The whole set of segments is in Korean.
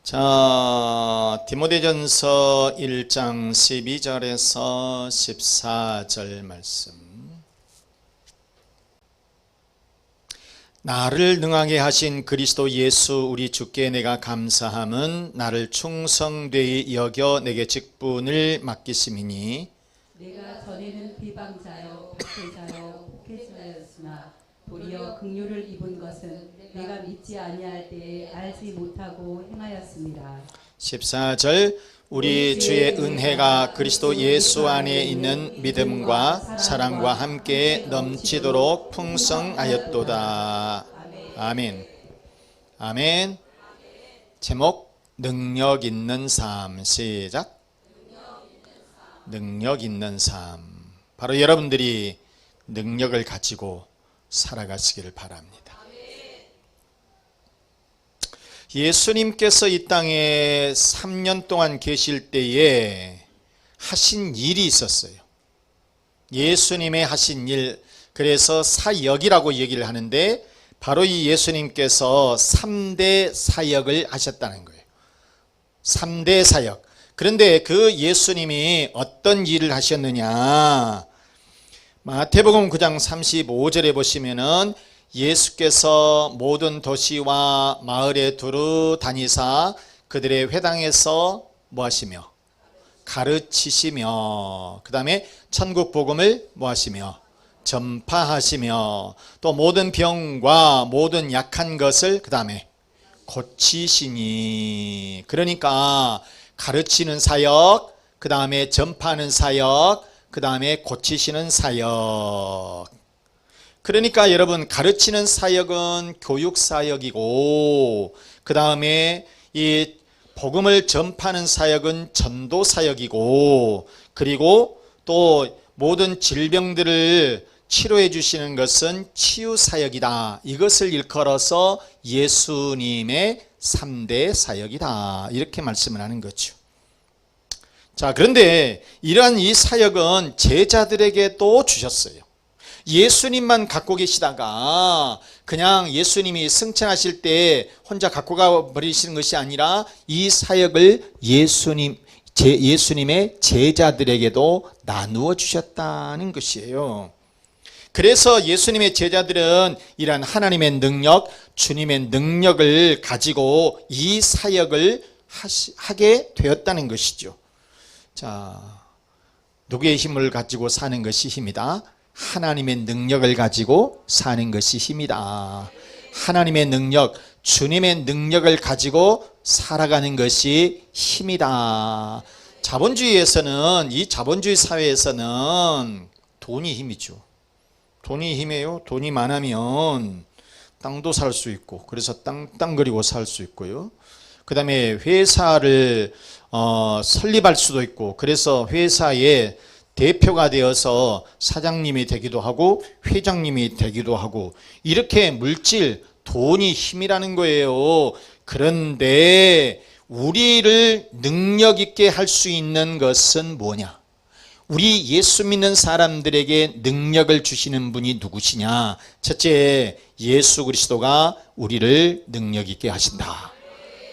자, 디모데전서 1장 12절에서 14절 말씀. 나를 능하게 하신 그리스도 예수 우리 주께 내가 감사함은 나를 충성되이 여겨 내게 직분을 맡기심이니 내가 전에는 비방자요 독재자요 폭행자였으나 도리어 긍휼을 입은 것은 내가 믿지 아니할 때에 알지 못하고 행하였습니다. 14절 우리 주의 은혜가 그리스도 예수 안에 있는 믿음과 사랑과 함께 넘치도록 풍성하였도다. 아멘. 아멘. 제목 능력 있는 삶. 시작. 능력 있는 삶. 바로 여러분들이 능력을 가지고 살아가시기를 바랍니다. 예수님께서 이 땅에 3년 동안 계실 때에 하신 일이 있었어요. 예수님의 하신 일, 그래서 사역이라고 얘기를 하는데 바로 이 예수님께서 3대 사역을 하셨다는 거예요. 3대 사역. 그런데 그 예수님이 어떤 일을 하셨느냐? 마태복음 9장 35절에 보시면은 예수께서 모든 도시와 마을에 두루 다니사 그들의 회당에서 뭐 하시며? 가르치시며, 그 다음에 천국 복음을 뭐 하시며? 전파하시며, 또 모든 병과 모든 약한 것을 그 다음에 고치시니. 그러니까 가르치는 사역, 그 다음에 전파하는 사역, 그 다음에 고치시는 사역. 그러니까 여러분, 가르치는 사역은 교육 사역이고, 그 다음에 이 복음을 전파하는 사역은 전도 사역이고, 그리고 또 모든 질병들을 치료해 주시는 것은 치유 사역이다. 이것을 일컬어서 예수님의 3대 사역이다. 이렇게 말씀을 하는 거죠. 자, 그런데 이러한 이 사역은 제자들에게 또 주셨어요. 예수님만 갖고 계시다가 그냥 예수님이 승천하실 때 혼자 갖고 가버리시는 것이 아니라 이 사역을 예수님의 제자들에게도 나누어 주셨다는 것이에요. 그래서 예수님의 제자들은 이러한 하나님의 능력, 주님의 능력을 가지고 이 사역을 하게 되었다는 것이죠. 자, 누구의 힘을 가지고 사는 것이 힘이다? 하나님의 능력을 가지고 사는 것이 힘이다. 하나님의 능력, 주님의 능력을 가지고 살아가는 것이 힘이다. 자본주의에서는, 이 자본주의 사회에서는 돈이 힘이죠. 돈이 힘이에요. 돈이 많으면 땅도 살 수 있고, 그래서 땅거리고 살 수 있고요. 그 다음에 회사를 설립할 수도 있고, 그래서 회사에 대표가 되어서 사장님이 되기도 하고 회장님이 되기도 하고, 이렇게 물질, 돈이 힘이라는 거예요. 그런데 우리를 능력 있게 할 수 있는 것은 뭐냐? 우리 예수 믿는 사람들에게 능력을 주시는 분이 누구시냐? 첫째, 예수 그리스도가 우리를 능력 있게 하신다.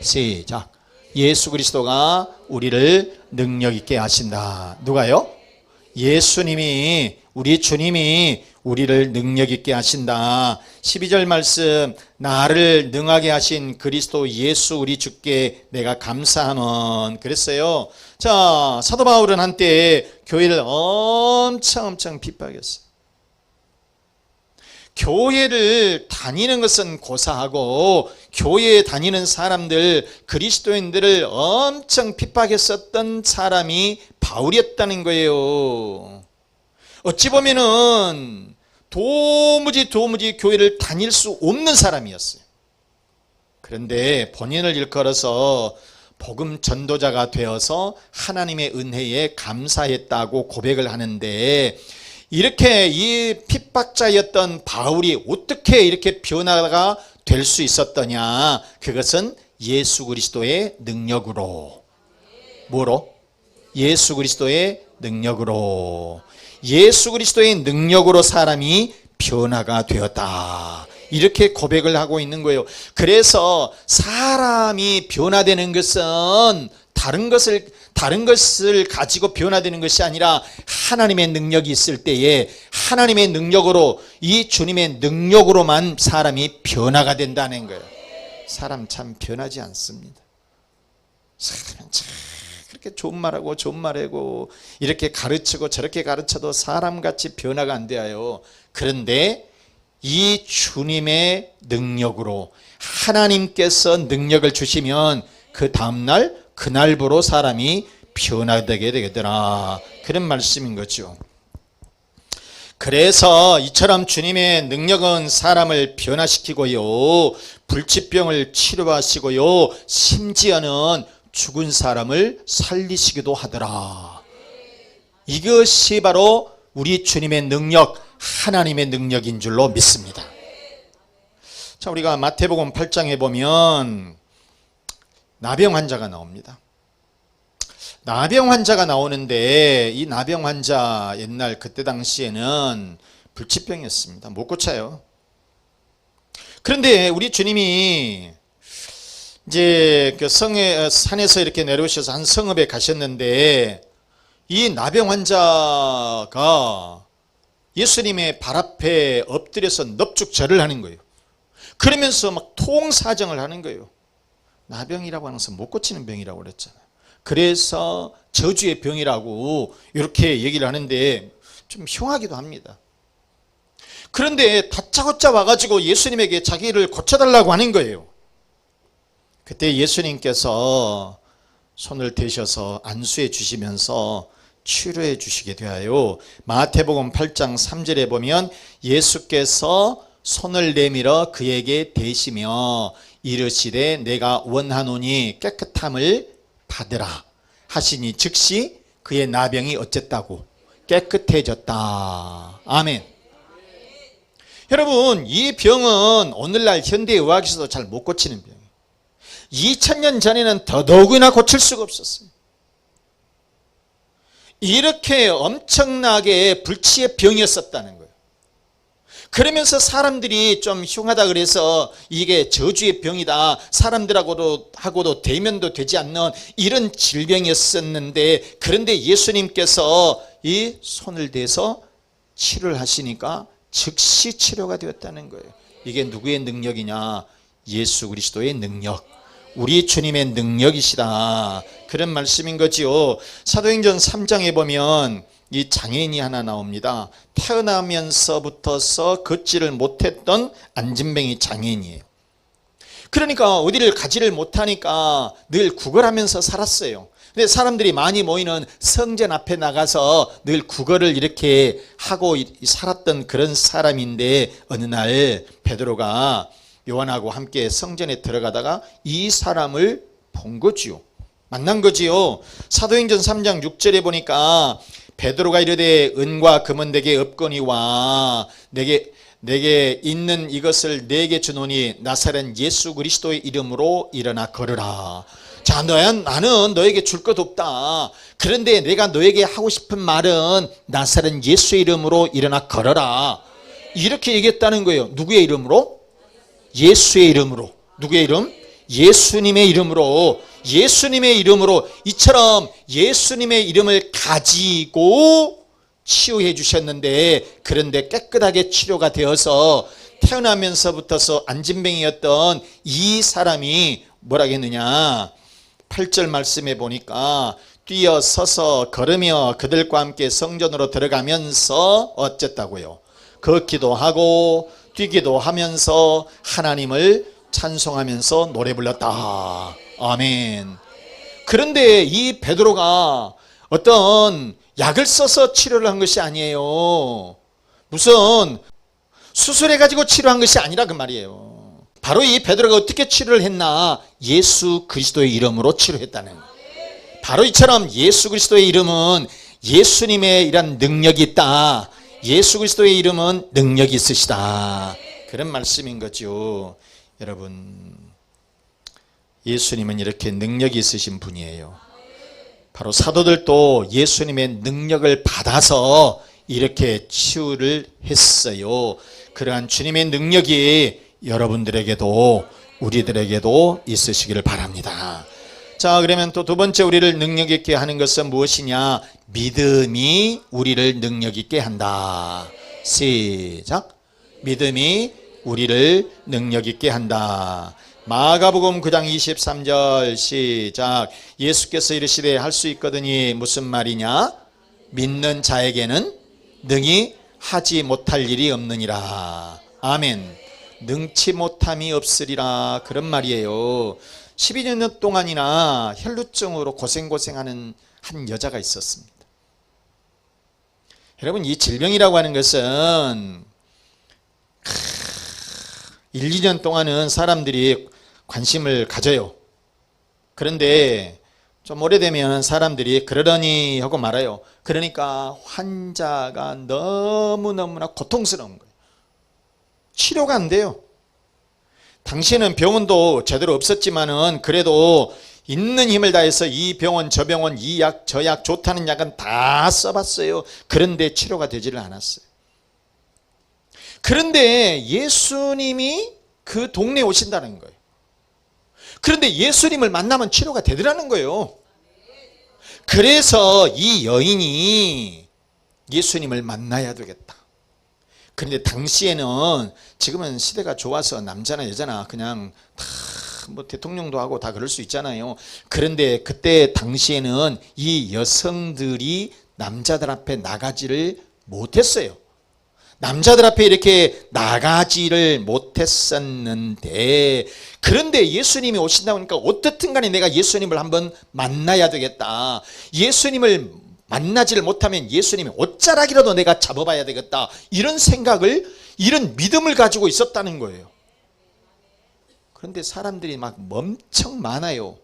시작. 예수 그리스도가 우리를 능력 있게 하신다. 누가요? 예수님이, 우리 주님이 우리를 능력 있게 하신다. 12절 말씀, 나를 능하게 하신 그리스도 예수 우리 주께 내가 감사함은. 그랬어요. 자, 사도 바울은 한때 교회를 엄청 핍박했어요. 교회를 다니는 것은 고사하고 교회에 다니는 사람들, 그리스도인들을 엄청 핍박했었던 사람이 바울이었다는 거예요. 어찌 보면은 도무지 교회를 다닐 수 없는 사람이었어요. 그런데 본인을 일컬어서 복음 전도자가 되어서 하나님의 은혜에 감사했다고 고백을 하는데, 이렇게 이 핍박자였던 바울이 어떻게 이렇게 변화가 될 수 있었더냐? 그것은 예수 그리스도의 능력으로. 뭐로? 예수 그리스도의 능력으로. 예수 그리스도의 능력으로 사람이 변화가 되었다. 이렇게 고백을 하고 있는 거예요. 그래서 사람이 변화되는 것은 다른 것을 가지고 변화되는 것이 아니라 하나님의 능력이 있을 때에 하나님의 능력으로, 이 주님의 능력으로만 사람이 변화가 된다는 거예요. 사람 참 변하지 않습니다. 사람 참 그렇게 좋은 말하고 좋은 말하고 이렇게 가르치고 저렇게 가르쳐도 사람같이 변화가 안 돼요. 그런데 이 주님의 능력으로 하나님께서 능력을 주시면 그 다음날 그날부로 사람이 변화되게 되더라, 그런 말씀인 거죠. 그래서 이처럼 주님의 능력은 사람을 변화시키고요, 불치병을 치료하시고요, 심지어는 죽은 사람을 살리시기도 하더라. 이것이 바로 우리 주님의 능력, 하나님의 능력인 줄로 믿습니다. 자, 우리가 마태복음 8장에 보면 나병 환자가 나옵니다. 나병 환자가 나오는데 이 나병 환자 옛날 그때 당시에는 불치병이었습니다. 못 고쳐요. 그런데 우리 주님이 이제 그 산에서 이렇게 내려오셔서 한 성읍에 가셨는데 이 나병 환자가 예수님의 발 앞에 엎드려서 넙죽절을 하는 거예요. 그러면서 막 통사정을 하는 거예요. 나병이라고 하는 것은 못 고치는 병이라고 그랬잖아요. 그래서 저주의 병이라고 이렇게 얘기를 하는데 좀 흉하기도 합니다. 그런데 다짜고짜 와가지고 예수님에게 자기를 고쳐달라고 하는 거예요. 그때 예수님께서 손을 대셔서 안수해 주시면서 치료해 주시게 되어요. 마태복음 8장 3절에 보면 예수께서 손을 내밀어 그에게 대시며 이르시되 내가 원하노니 깨끗함을 받으라 하시니 즉시 그의 나병이 어쨌다고 깨끗해졌다. 아멘. 여러분, 이 병은 오늘날 현대의학에서도 잘 못 고치는 병이에요. 2000년 전에는 더더욱이나 고칠 수가 없었어요. 이렇게 엄청나게 불치의 병이었었다는 거예요. 그러면서 사람들이 좀 흉하다 그래서 이게 저주의 병이다, 사람들하고도 대면도 되지 않는 이런 질병이었었는데, 그런데 예수님께서 이 손을 대서 치료를 하시니까 즉시 치료가 되었다는 거예요. 이게 누구의 능력이냐? 예수 그리스도의 능력, 우리 주님의 능력이시다, 그런 말씀인 거지요. 사도행전 3장에 보면 이 장애인이 하나 나옵니다. 태어나면서부터서 걷지를 못했던 안진뱅이 장애인이에요. 그러니까 어디를 가지를 못하니까 늘 구걸하면서 살았어요. 근데 사람들이 많이 모이는 성전 앞에 나가서 늘 구걸을 이렇게 하고 살았던 그런 사람인데, 어느 날 베드로가 요한하고 함께 성전에 들어가다가 이 사람을 본 거지요. 만난 거지요. 사도행전 3장 6절에 보니까 베드로가 이르되 은과 금은 내게 없거니와 내게 있는 이것을 내게 주노니 나사렛 예수 그리스도의 이름으로 일어나 걸으라. 자, 나는 너에게 줄 것 없다. 그런데 내가 너에게 하고 싶은 말은 나사렛 예수의 이름으로 일어나 걸어라. 이렇게 얘기했다는 거예요. 누구의 이름으로? 예수의 이름으로. 누구의 이름? 예수님의 이름으로. 예수님의 이름으로. 이처럼 예수님의 이름을 가지고 치유해 주셨는데, 그런데 깨끗하게 치료가 되어서 태어나면서부터서 안진뱅이였던 이 사람이 뭐라고 했느냐, 8절 말씀에 보니까 뛰어서서 걸으며 그들과 함께 성전으로 들어가면서 어쨌다고요? 걷기도 하고 뛰기도 하면서 하나님을 찬송하면서 노래 불렀다. 아멘. 그런데 이 베드로가 어떤 약을 써서 치료를 한 것이 아니에요. 무슨 수술해가지고 치료한 것이 아니라 그 말이에요. 바로 이 베드로가 어떻게 치료를 했나? 예수 그리스도의 이름으로 치료했다는 거예요. 바로 이처럼 예수 그리스도의 이름은 예수님의 이런 능력이 있다. 예수 그리스도의 이름은 능력이 있으시다. 그런 말씀인 거죠. 여러분, 예수님은 이렇게 능력이 있으신 분이에요. 바로 사도들도 예수님의 능력을 받아서 이렇게 치유를 했어요. 그러한 주님의 능력이 여러분들에게도 우리들에게도 있으시기를 바랍니다. 자, 그러면 또 두 번째 우리를 능력 있게 하는 것은 무엇이냐? 믿음이 우리를 능력 있게 한다. 시작. 믿음이 우리를 능력 있게 한다. 마가복음 9장 23절 시작. 예수께서 이르시되 할 수 있거든이 무슨 말이냐? 믿는 자에게는 능히 하지 못할 일이 없느니라. 아멘. 능치 못함이 없으리라, 그런 말이에요. 12년 동안이나 혈루증으로 고생하는 한 여자가 있었습니다. 여러분, 이 질병이라고 하는 것은 1, 2년 동안은 사람들이 관심을 가져요. 그런데 좀 오래되면 사람들이 그러려니 하고 말아요. 그러니까 환자가 너무너무나 고통스러운 거예요. 치료가 안 돼요. 당시에는 병원도 제대로 없었지만은 그래도 있는 힘을 다해서 이 병원 저 병원 이 약 저 약 좋다는 약은 다 써봤어요. 그런데 치료가 되지를 않았어요. 그런데 예수님이 그 동네에 오신다는 거예요. 그런데 예수님을 만나면 치료가 되더라는 거예요. 그래서 이 여인이 예수님을 만나야 되겠다. 그런데 당시에는, 지금은 시대가 좋아서 남자나 여자나 그냥 다 뭐 대통령도 하고 다 그럴 수 있잖아요. 그런데 그때 당시에는 이 여성들이 남자들 앞에 나가지를 못했어요. 남자들 앞에 이렇게 나가지를 못했었는데, 그런데 예수님이 오신다고 하니까 어떻든 간에 내가 예수님을 한번 만나야 되겠다. 예수님을 만나지를 못하면 예수님의 옷자락이라도 내가 잡아봐야 되겠다. 이런 생각을, 이런 믿음을 가지고 있었다는 거예요. 그런데 사람들이 막 엄청 많아요.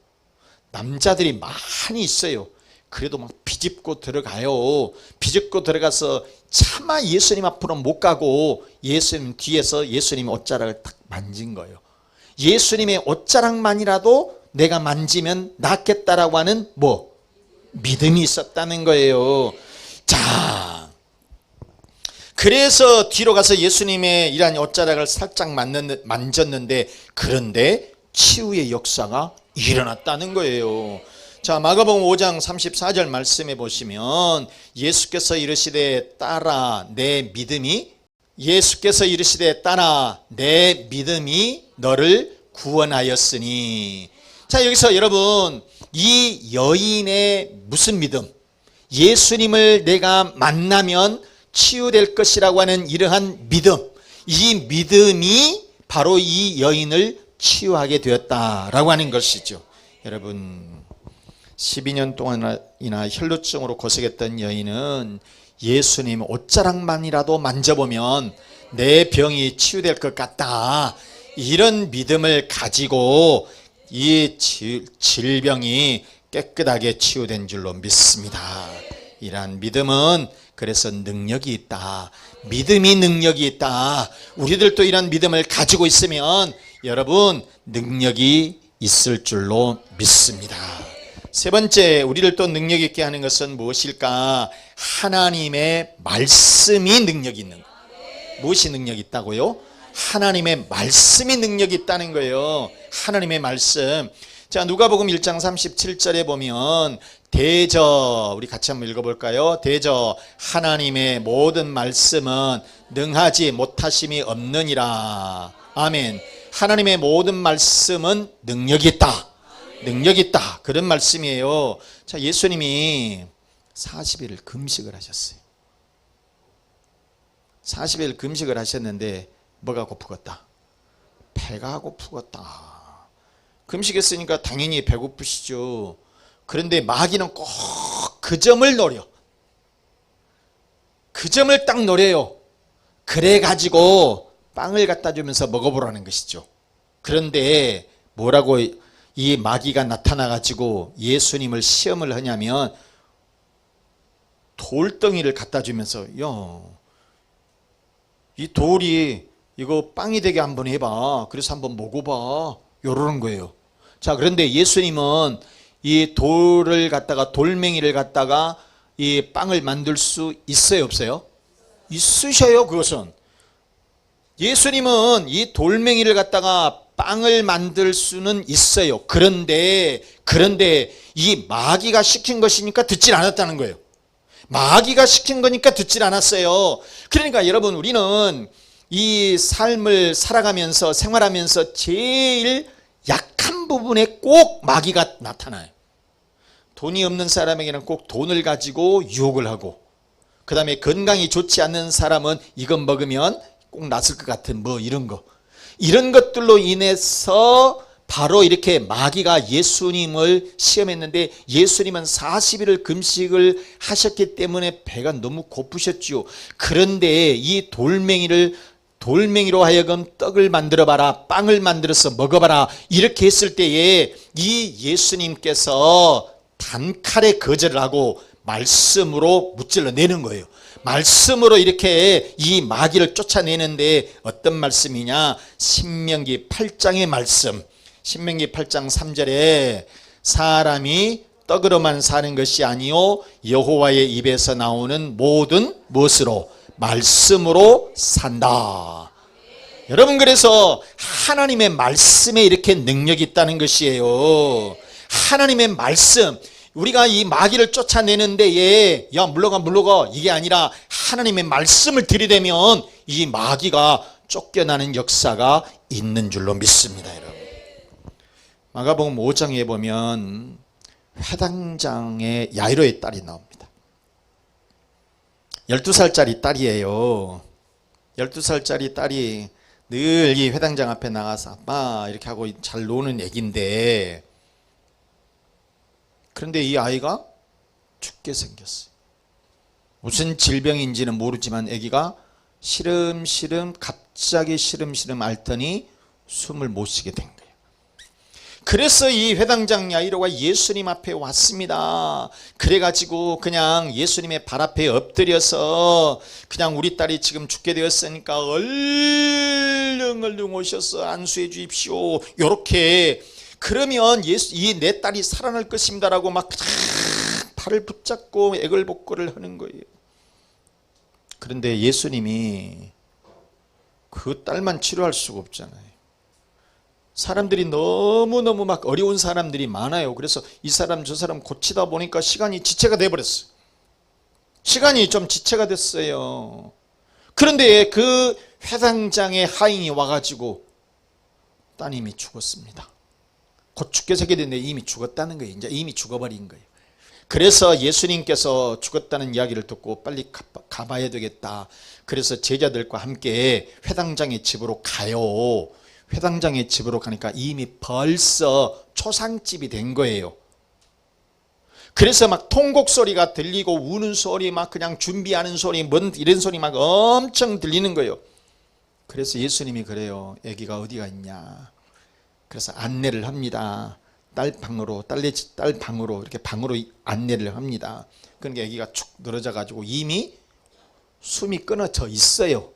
남자들이 많이 있어요. 그래도 막 비집고 들어가요. 비집고 들어가서 차마 예수님 앞으로 못 가고 예수님 뒤에서 예수님의 옷자락을 딱 만진 거예요. 예수님의 옷자락만이라도 내가 만지면 낫겠다라고 하는 믿음이 있었다는 거예요. 자, 그래서 뒤로 가서 예수님의 이러한 옷자락을 살짝 만졌는데, 그런데 치유의 역사가 일어났다는 거예요. 자, 마가복음 5장 34절 말씀해 보시면 예수께서 이르시되 따라 내 믿음이 너를 구원하였으니. 자, 여기서 여러분, 이 여인의 무슨 믿음? 예수님을 내가 만나면 치유될 것이라고 하는 이러한 믿음, 이 믿음이 바로 이 여인을 치유하게 되었다라고 하는 것이죠. 여러분, 12년 동안이나 혈루증으로 고생했던 여인은 예수님 옷자락만이라도 만져보면 내 병이 치유될 것 같다, 이런 믿음을 가지고 이 질병이 깨끗하게 치유된 줄로 믿습니다. 이러한 믿음은 그래서 능력이 있다. 믿음이 능력이 있다. 우리들도 이런 믿음을 가지고 있으면 여러분 능력이 있을 줄로 믿습니다. 세 번째, 우리를 또 능력 있게 하는 것은 무엇일까? 하나님의 말씀이 능력이 있는 거예요. 무엇이 능력이 있다고요? 하나님의 말씀이 능력이 있다는 거예요. 하나님의 말씀. 자, 누가복음 1장 37절에 보면 대저, 우리 같이 한번 읽어볼까요? 대저 하나님의 모든 말씀은 능하지 못하심이 없느니라. 아멘. 하나님의 모든 말씀은 능력이 있다. 능력이 있다. 그런 말씀이에요. 자, 예수님이 40일 금식을 하셨어요. 40일 금식을 하셨는데 뭐가 고프겠다? 배가 고프겠다. 금식했으니까 당연히 배고프시죠. 그런데 마귀는 꼭 그 점을 노려. 그 점을 딱 노려요. 그래가지고 빵을 갖다 주면서 먹어보라는 것이죠. 그런데 뭐라고 이 마귀가 나타나가지고 예수님을 시험을 하냐면 돌덩이를 갖다 주면서 야, 이 돌이 이거 빵이 되게 한번 해봐. 그래서 한번 먹어봐. 요러는 거예요. 자, 그런데 예수님은 이 돌을 갖다가, 돌멩이를 갖다가 이 빵을 만들 수 있어요, 없어요? 있으셔요, 그것은. 예수님은 이 돌멩이를 갖다가 빵을 만들 수는 있어요. 그런데 이 마귀가 시킨 것이니까 듣질 않았다는 거예요. 마귀가 시킨 거니까 듣질 않았어요. 그러니까 여러분, 우리는 이 삶을 살아가면서 생활하면서 제일 약한 부분에 꼭 마귀가 나타나요. 돈이 없는 사람에게는 꼭 돈을 가지고 유혹을 하고, 그 다음에 건강이 좋지 않는 사람은 이건 먹으면 꼭 낫을 것 같은 뭐 이런 거, 이런 것들로 인해서 바로 이렇게 마귀가 예수님을 시험했는데, 예수님은 40일을 금식을 하셨기 때문에 배가 너무 고프셨죠. 그런데 이 돌멩이로 하여금 떡을 만들어봐라, 빵을 만들어서 먹어봐라, 이렇게 했을 때에 이 예수님께서 단칼에 거절을 하고 말씀으로 무찔러 내는 거예요. 말씀으로 이렇게 이 마귀를 쫓아내는데 어떤 말씀이냐? 신명기 8장의 말씀. 신명기 8장 3절에 사람이 떡으로만 사는 것이 아니요 여호와의 입에서 나오는 모든 무엇으로? 말씀으로 산다. 여러분, 그래서 하나님의 말씀에 이렇게 능력이 있다는 것이에요. 하나님의 말씀, 우리가 이 마귀를 쫓아내는 데에 야 물러가 이게 아니라 하나님의 말씀을 들이대면 이 마귀가 쫓겨나는 역사가 있는 줄로 믿습니다. 여러분, 마가복음 5장에 보면 회당장의 야이로의 딸이 나옵니다. 12살짜리 딸이에요. 12살짜리 딸이 늘 이 회당장 앞에 나가서 아빠 이렇게 하고 잘 노는 애기인데, 그런데 이 아이가 죽게 생겼어요. 무슨 질병인지는 모르지만 아기가 갑자기 시름시름 앓더니 숨을 못 쉬게 된 거예요. 그래서 이 회당장 야이로가 예수님 앞에 왔습니다. 그래가지고 그냥 예수님의 발 앞에 엎드려서 그냥 우리 딸이 지금 죽게 되었으니까 얼른 오셔서 안수해 주십시오, 요렇게, 그러면 이 내 딸이 살아날 것입니다라고 막 팔을 붙잡고 애걸복걸을 하는 거예요. 그런데 예수님이 그 딸만 치료할 수가 없잖아요. 사람들이 너무너무 막 어려운 사람들이 많아요. 그래서 이 사람 저 사람 고치다 보니까 시간이 지체가 돼버렸어요. 시간이 좀 지체가 됐어요. 그런데 그 회당장의 하인이 와가지고 따님이 죽었습니다. 곧 죽게 되게 됐는데 이미 죽었다는 거예요. 이제 이미 죽어버린 거예요. 그래서 예수님께서 죽었다는 이야기를 듣고 빨리 가봐야 되겠다. 그래서 제자들과 함께 회당장의 집으로 가요. 회당장의 집으로 가니까 이미 벌써 초상집이 된 거예요. 그래서 막 통곡 소리가 들리고 우는 소리, 막 그냥 준비하는 소리, 이런 소리 막 엄청 들리는 거예요. 그래서 예수님이 그래요. 아기가 어디가 있냐. 그래서 안내를 합니다. 딸 방으로 이렇게 방으로 안내를 합니다. 그러니까 아기가 축 늘어져 가지고 이미 숨이 끊어져 있어요.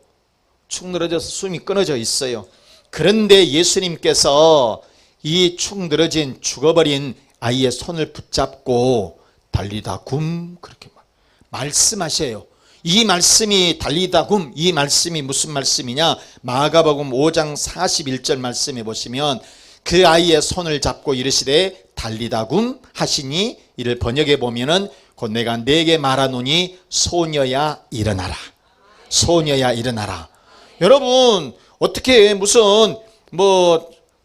축 늘어져서 숨이 끊어져 있어요. 그런데 예수님께서 이 축 늘어진 죽어버린 아이의 손을 붙잡고 달리다 굼, 그렇게 말씀하셔요. 이 말씀이 달리다 굼, 이 말씀이 무슨 말씀이냐? 마가복음 5장 41절 말씀에 보시면 그 아이의 손을 잡고 이르시되 달리다 굼 하시니, 이를 번역해 보면은 곧 내가 네게 말하노니 소녀야 일어나라. 소녀야 일어나라. 여러분, 어떻게 무슨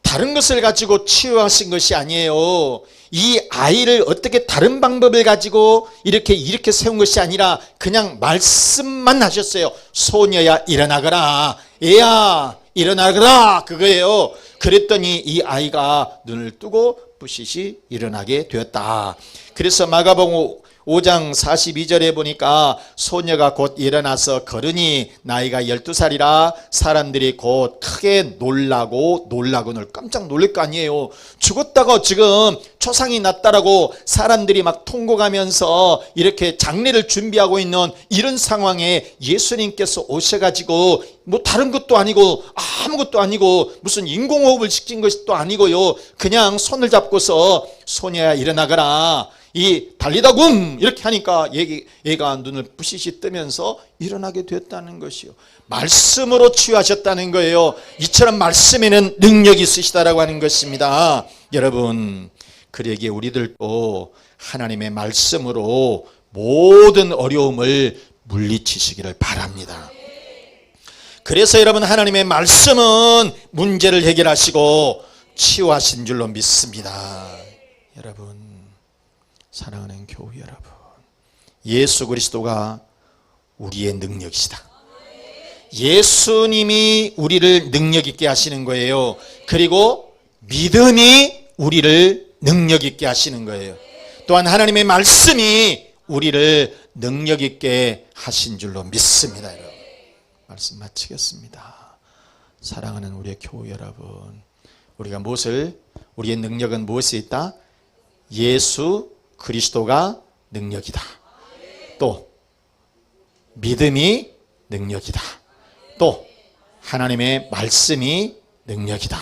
다른 것을 가지고 치유하신 것이 아니에요. 이 아이를 어떻게 다른 방법을 가지고 이렇게 세운 것이 아니라 그냥 말씀만 하셨어요. 소녀야 일어나거라, 애야 일어나거라, 그거예요. 그랬더니 이 아이가 눈을 뜨고 부시시 일어나게 되었다. 그래서 마가복음 5장 42절에 보니까 소녀가 곧 일어나서 걸으니 나이가 12살이라 사람들이 곧 크게 놀라고는 깜짝 놀랄 거 아니에요. 죽었다고 지금 초상이 났다라고 사람들이 막 통곡하면서 이렇게 장례를 준비하고 있는 이런 상황에 예수님께서 오셔가지고 다른 것도 아니고 아무것도 아니고 무슨 인공호흡을 시킨 것도 아니고요. 그냥 손을 잡고서 소녀야 일어나거라, 이 달리다굼 이렇게 하니까 얘가 눈을 부시시 뜨면서 일어나게 됐다는 것이요. 말씀으로 치유하셨다는 거예요. 이처럼 말씀에는 능력이 있으시다라고 하는 것입니다. 여러분, 그러기에 우리들도 하나님의 말씀으로 모든 어려움을 물리치시기를 바랍니다. 그래서 여러분, 하나님의 말씀은 문제를 해결하시고 치유하신 줄로 믿습니다. 여러분, 사랑하는 교우 여러분, 예수 그리스도가 우리의 능력이시다. 예수님이 우리를 능력 있게 하시는 거예요. 그리고 믿음이 우리를 능력 있게 하시는 거예요. 또한 하나님의 말씀이 우리를 능력 있게 하신 줄로 믿습니다. 여러분, 말씀 마치겠습니다. 사랑하는 우리의 교우 여러분, 우리의 능력은 무엇에 있다? 예수 그리스도가 능력이다. 또 믿음이 능력이다. 또 하나님의 말씀이 능력이다.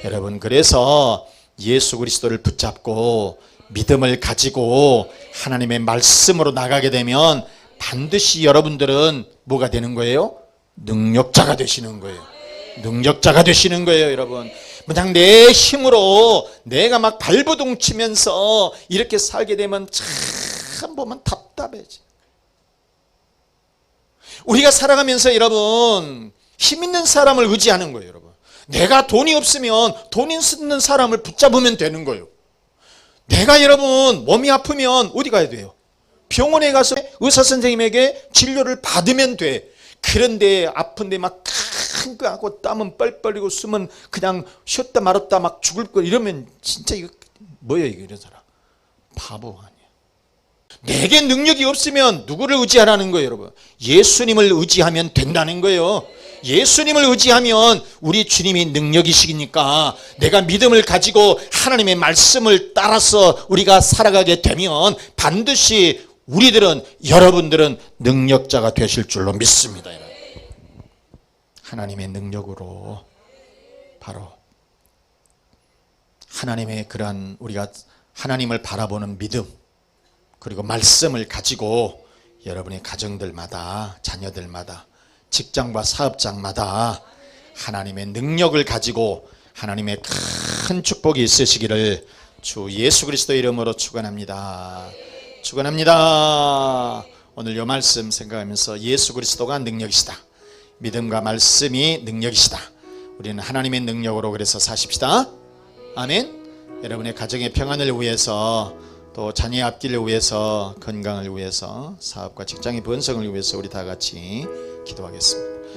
여러분, 그래서 예수 그리스도를 붙잡고 믿음을 가지고 하나님의 말씀으로 나가게 되면 반드시 여러분들은 뭐가 되는 거예요? 능력자가 되시는 거예요. 능력자가 되시는 거예요. 여러분, 그냥 내 힘으로 내가 막 발버둥 치면서 이렇게 살게 되면 참 보면 답답해지. 우리가 살아가면서 여러분, 힘 있는 사람을 의지하는 거예요. 여러분, 내가 돈이 없으면 돈 있는 사람을 붙잡으면 되는 거예요. 내가 여러분 몸이 아프면 어디 가야 돼요? 병원에 가서 의사 선생님에게 진료를 받으면 돼. 그런데 아픈데 막 큰 거 하고 땀은 뻘뻘 흘리고 숨은 그냥 쉬었다 말았다 막 죽을 거 이러면 진짜 이거 뭐예요? 이런 사람 바보 아니야. 내게 능력이 없으면 누구를 의지하라는 거예요? 여러분, 예수님을 의지하면 된다는 거예요. 예수님을 의지하면 우리 주님이 능력이시니까 내가 믿음을 가지고 하나님의 말씀을 따라서 우리가 살아가게 되면 반드시 여러분들은 능력자가 되실 줄로 믿습니다. 여러분, 하나님의 능력으로 바로 하나님의 그러한 우리가 하나님을 바라보는 믿음 그리고 말씀을 가지고 여러분의 가정들마다 자녀들마다 직장과 사업장마다 하나님의 능력을 가지고 하나님의 큰 축복이 있으시기를 주 예수 그리스도의 이름으로 축원합니다. 축원합니다. 오늘 이 말씀 생각하면서 예수 그리스도가 능력이시다. 믿음과 말씀이 능력이시다. 우리는 하나님의 능력으로 그래서 사십시다. 아멘. 여러분의 가정의 평안을 위해서 또 자녀의 앞길을 위해서 건강을 위해서 사업과 직장의 번성을 위해서 우리 다 같이 기도하겠습니다.